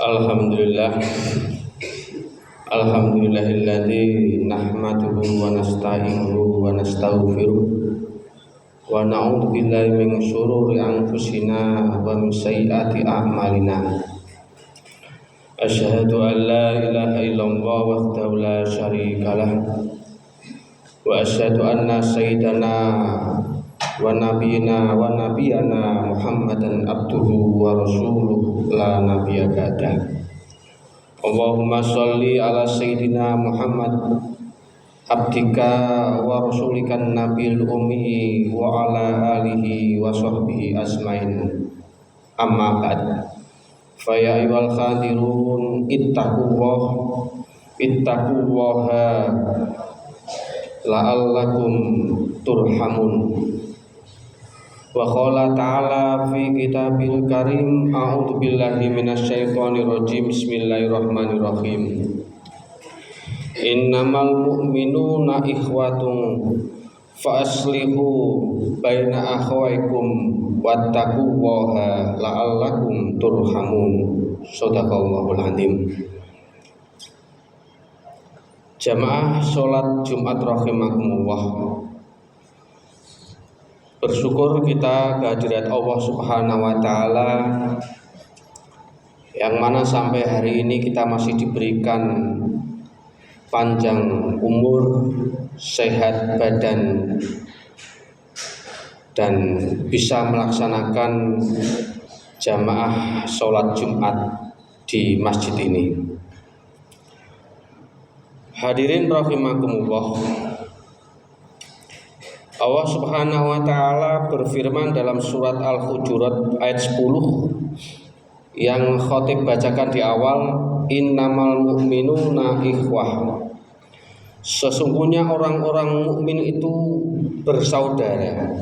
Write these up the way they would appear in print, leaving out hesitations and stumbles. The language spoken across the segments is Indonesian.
Alhamdulillah. Alhamdulillahilladzi nahmaduhu wa nasta'inuhu wa nastaghfiruh wa na'udzu billahi min syururi anfusina wa min sayyiati a'malina. Asyhadu an la ilaha illallah wahdahu la syarikalah wa asyhadu anna sayyidana wa nabiyana Muhammadan abduhu wa rasuluh la nabiyya ba'dah. Allahumma sholli ala sayyidina Muhammad abdika wa rasulikan nabil ummi wa ala alihi wa sahbihi asmain. Amma ba'd. Fa ya ayyuhal khadirun ittaqullaha la'allakum turhamun. Wa qala ta'ala fi kitabil karim a'udzu billahi minasyaitonir rajim bismillahirrahmanirrahim. Innamal mu'minuna ikhwatun fa aslihu baina akhawaykum wattaqullaha la'allakum turhamun. Shadaqallahul azim. Jamaah salat Jumat rahimakumullah. Bersyukur kita kehadirat Allah Subhanahu wa taala yang mana sampai hari ini kita masih diberikan panjang umur, sehat badan, dan bisa melaksanakan jamaah sholat Jumat di masjid ini. Hadirin rahimakumullah, Allah Subhanahu wa taala berfirman dalam surat Al-Hujurat ayat 10 yang khotib bacakan di awal, innamal mu'minuna ikhwah. Sesungguhnya orang-orang mukmin itu bersaudara.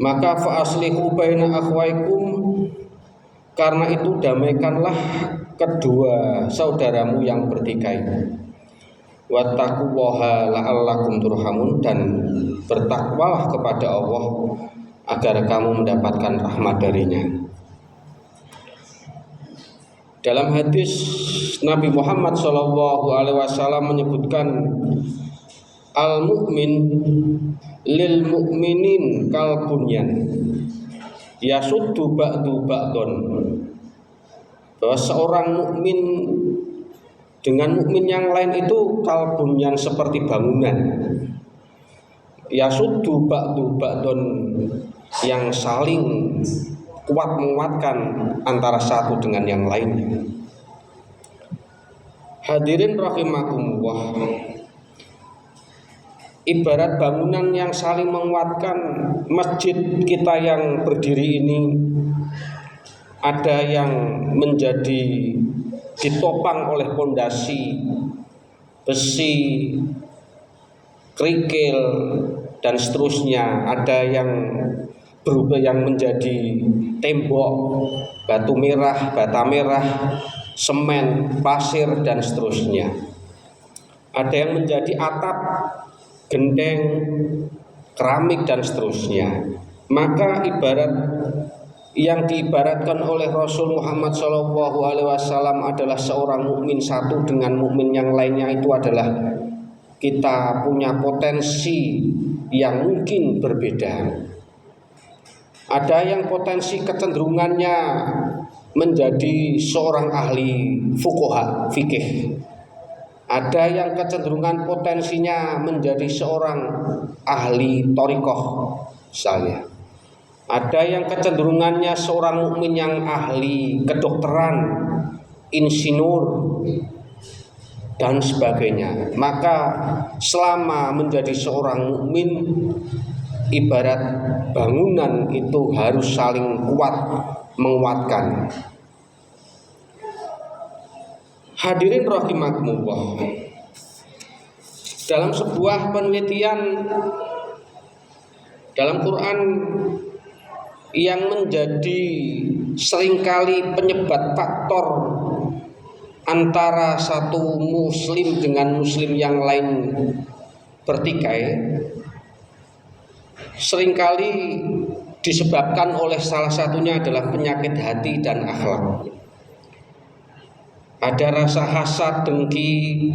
Maka fa aslihu baina akhwaikum, karena itu damaikanlah kedua saudaramu yang bertikai. Wattaqullaha la'allakum turhamun, dan bertakwalah kepada Allah agar kamu mendapatkan rahmat darinya. Dalam hadis Nabi Muhammad SAW menyebutkan al-mu'min lil mu'minin kal bunyan yasuddu ba'du ba'don, bahwa seorang mukmin dengan mukmin yang lain itu kalbun yang seperti bangunan, yasuddu ba'du ba'don, yang saling kuat menguatkan antara satu dengan yang lain. Hadirin rahimakumullah, ibarat bangunan yang saling menguatkan. Masjid kita yang berdiri ini ada yang menjadi ditopang oleh pondasi besi, kerikil, dan seterusnya. Ada yang berubah yang menjadi tembok, batu merah, bata merah, semen, pasir, dan seterusnya. Ada yang menjadi atap, gendeng, keramik, dan seterusnya. Maka ibarat yang diibaratkan oleh Rasul Muhammad SAW adalah seorang mukmin satu dengan mukmin yang lainnya itu adalah kita punya potensi yang mungkin berbeda. Ada yang potensi kecenderungannya menjadi seorang ahli fuqaha fikih. Ada yang kecenderungan potensinya menjadi seorang ahli thariqah misalnya. Ada yang kecenderungannya seorang mukmin yang ahli kedokteran, insinyur, dan sebagainya. Maka selama menjadi seorang mukmin, ibarat bangunan itu harus saling kuat menguatkan. Hadirin rahimakumullah, dalam sebuah penelitian dalam Quran yang menjadi seringkali penyebab faktor antara satu muslim dengan muslim yang lain bertikai, seringkali disebabkan oleh salah satunya adalah penyakit hati dan akhlak. Ada rasa hasad, dengki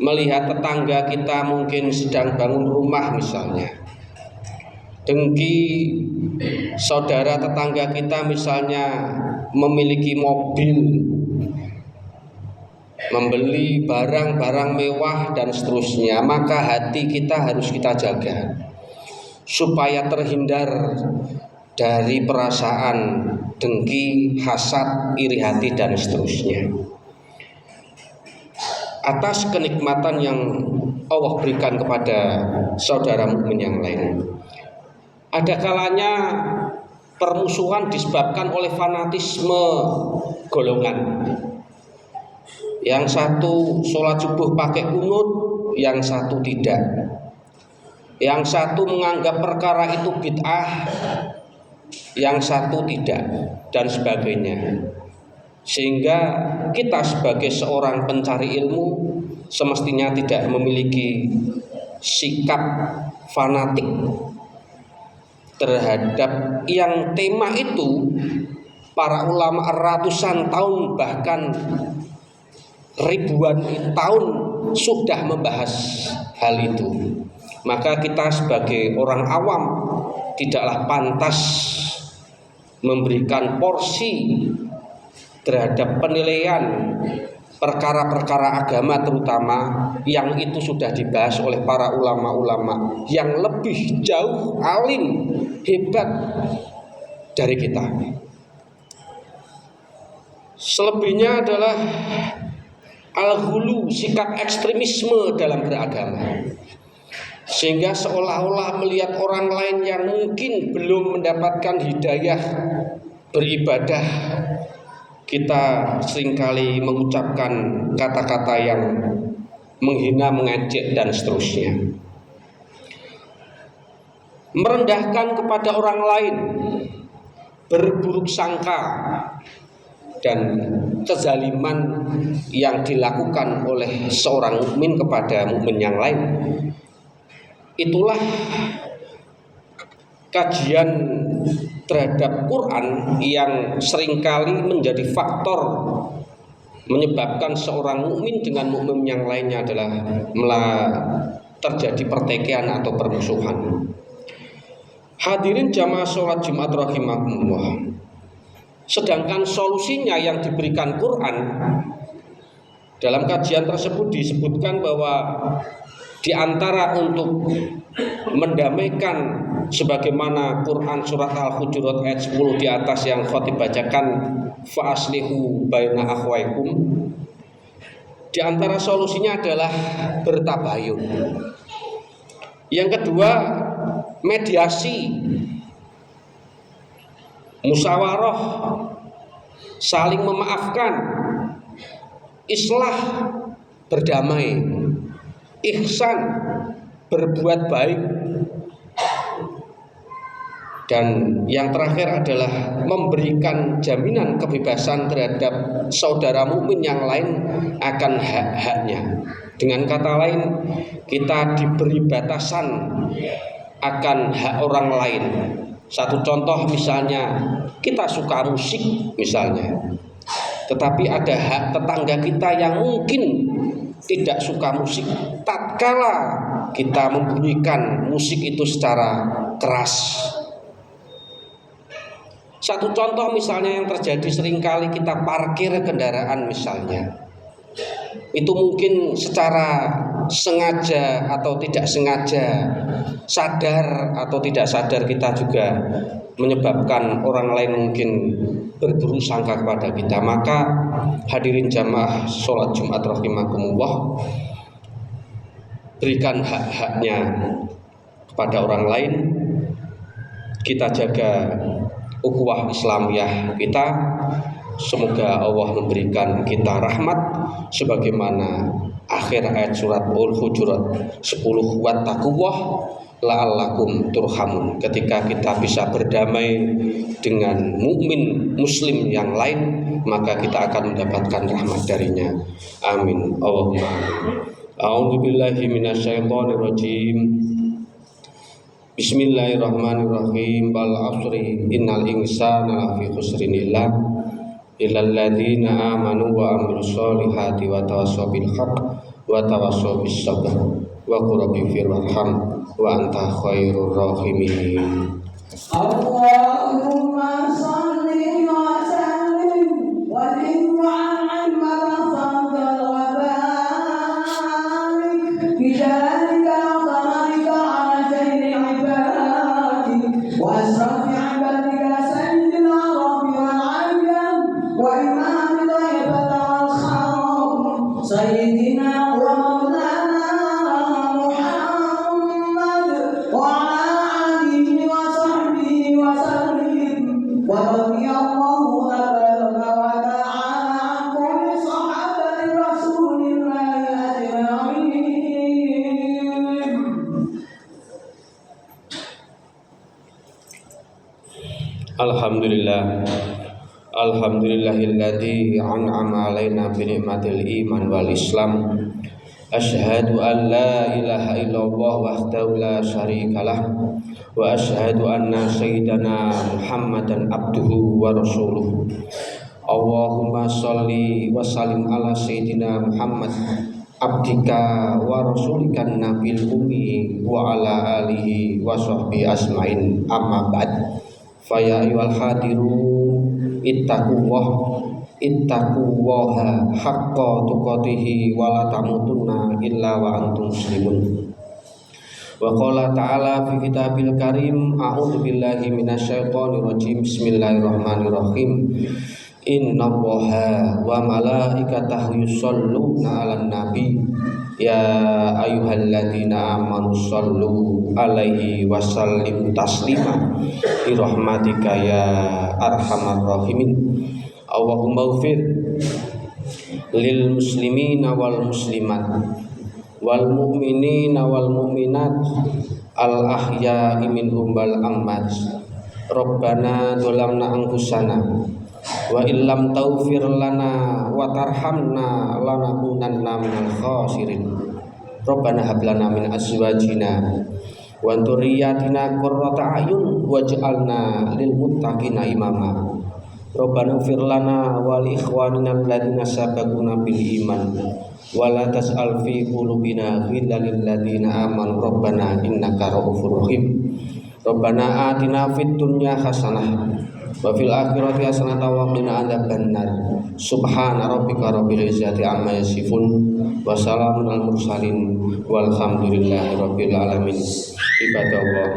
melihat tetangga kita mungkin sedang bangun rumah misalnya. Dengki saudara tetangga kita misalnya memiliki mobil, membeli barang-barang mewah dan seterusnya. Maka hati kita harus kita jaga supaya terhindar dari perasaan dengki, hasad, iri hati dan seterusnya. Atas kenikmatan yang Allah berikan kepada saudara mukmin yang lain. Ada kalanya permusuhan disebabkan oleh fanatisme golongan. Yang satu sholat subuh pakai kunut, yang satu tidak. Yang satu menganggap perkara itu bid'ah, yang satu tidak, dan sebagainya. Sehingga kita sebagai seorang pencari ilmu semestinya tidak memiliki sikap fanatik terhadap yang tema itu para ulama ratusan tahun bahkan ribuan tahun sudah membahas hal itu. Maka kita sebagai orang awam tidaklah pantas memberikan porsi terhadap penilaian perkara-perkara agama terutama yang itu sudah dibahas oleh para ulama-ulama yang lebih jauh alim hebat dari kita. Selebihnya adalah al-ghulu, sikap ekstremisme dalam beragama, sehingga seolah-olah melihat orang lain yang mungkin belum mendapatkan hidayah beribadah, kita seringkali mengucapkan kata-kata yang menghina, mengejek dan seterusnya. Merendahkan kepada orang lain, berburuk sangka dan kezaliman yang dilakukan oleh seorang mukmin kepada mukmin yang lain. Itulah kajian terhadap Quran yang seringkali menjadi faktor menyebabkan seorang mukmin dengan mukmin yang lainnya adalah terjadi pertikaian atau permusuhan. Hadirin jamaah sholat Jumat rahimakumullah. Sedangkan solusinya yang diberikan Quran, dalam kajian tersebut disebutkan bahwa di antara untuk mendamaikan, sebagaimana Quran surat Al-Hujurat ayat 10 di atas yang khotib bacakan, fa aslihu baina akhwaikum, di antara solusinya adalah bertabayun. Yang kedua, mediasi, musyawarah, saling memaafkan, islah, berdamai, ihsan, berbuat baik. Dan yang terakhir adalah memberikan jaminan kebebasan terhadap saudara mukmin yang lain akan hak-haknya. Dengan kata lain, kita diberi batasan akan hak orang lain. Satu contoh misalnya, kita suka musik misalnya, tetapi ada hak tetangga kita yang mungkin tidak suka musik. Tatkala kita membunyikan musik itu secara keras. Satu contoh misalnya yang terjadi seringkali, kita parkir kendaraan misalnya, itu mungkin secara sengaja atau tidak sengaja, sadar atau tidak sadar, kita juga menyebabkan orang lain mungkin berburuk sangka kepada kita. Maka hadirin jamaah sholat Jumat rahimakumullah, berikan hak-haknya kepada orang lain. Kita jaga ukhuwah Islamiyah kita. Semoga Allah memberikan kita rahmat sebagaimana akhir ayat surat Al-Hujurat 10, wattaqullah la'allakum turhamun. Ketika kita bisa berdamai dengan mukmin muslim yang lain, maka kita akan mendapatkan rahmat darinya. Amin. Allahumma amin. A'udzubillahi minasyaitonirrajim. Bismillahirrahmanirrahim. Wal 'ashri innal insana lafi khusrin illal ladzina amanu wa amilus solihati wa tawassaw bil haqq wa tawassaw bis sabr wa qul rabbi fir warham wa anta khairur rahimin. Allahumma shalli wa sallim wa an'am wa barik bi jalika wa ala sayyidi ibadi wa asrafi ibadika sayyidil arabi wal ajam wa imam thayyibah wal kharam sayyidina wa maulana Muhammad wa ala alihi wa sahbihi wa sallim wa radiyallahu tabaraka wa ta'ala an kulli sahabati rasulillahi ajma'in. Alhamdulillah. Alhamdulillahilladzi an'ama alaina bi ni'matil iman wal islam. Asyhadu an la ilaha illallah wahdahu la syarikalah wa asyhadu anna sayyidana Muhammadan abduhu wa rasuluh. Allahumma sholli wa sallim ala sayyidina Muhammad abdika wa rasulikan nabil ummi wa ala alihi wa sahbihi asma'in, amma ba'd. Faya ayyuhal hadirun ittaqullaha haqqa tuqatih wa la tamutunna illa wa antum muslimun. Wa qala ta'ala fi kitabil karim, a'udzu billahi minasyaitonir rajim. Bismillahirrahmanirrahim. Innallaha wa malaikatahu yusholluna 'alan nabi ya ayyuhalladzina amanu shollu 'alaihi wa sallimu taslima bi rahmatika ya arhamar rahimin. Allahumma ighfir lil muslimina wal muslimat wal mu'minina wal mu'minat al ahya'i minhum wal amwat. Rabbana dzalamna anfusana wa illam taghfir lana wa tarhamna lanakunanna minal khasirin. Rabbana hab lana min azwajina wa dzurriyyatina qurrata a'yun waj'alna lil muttaqina imama. Rabbana ighfir lana wa li ikhwanina alladziina sabaquna bil iman wa la tas'al fi qulubina ghillan lil ladziina amanu rabbana innaka ra'ufur rahim. Rabbana atina fid dunya hasanah wa fil akhirati hasanatan wa qina adzabannar. Subhana rabbika rabbil izzati amma yasifun wa salamun al mursalin walhamdulillahi rabbil alamin. Ibadallah.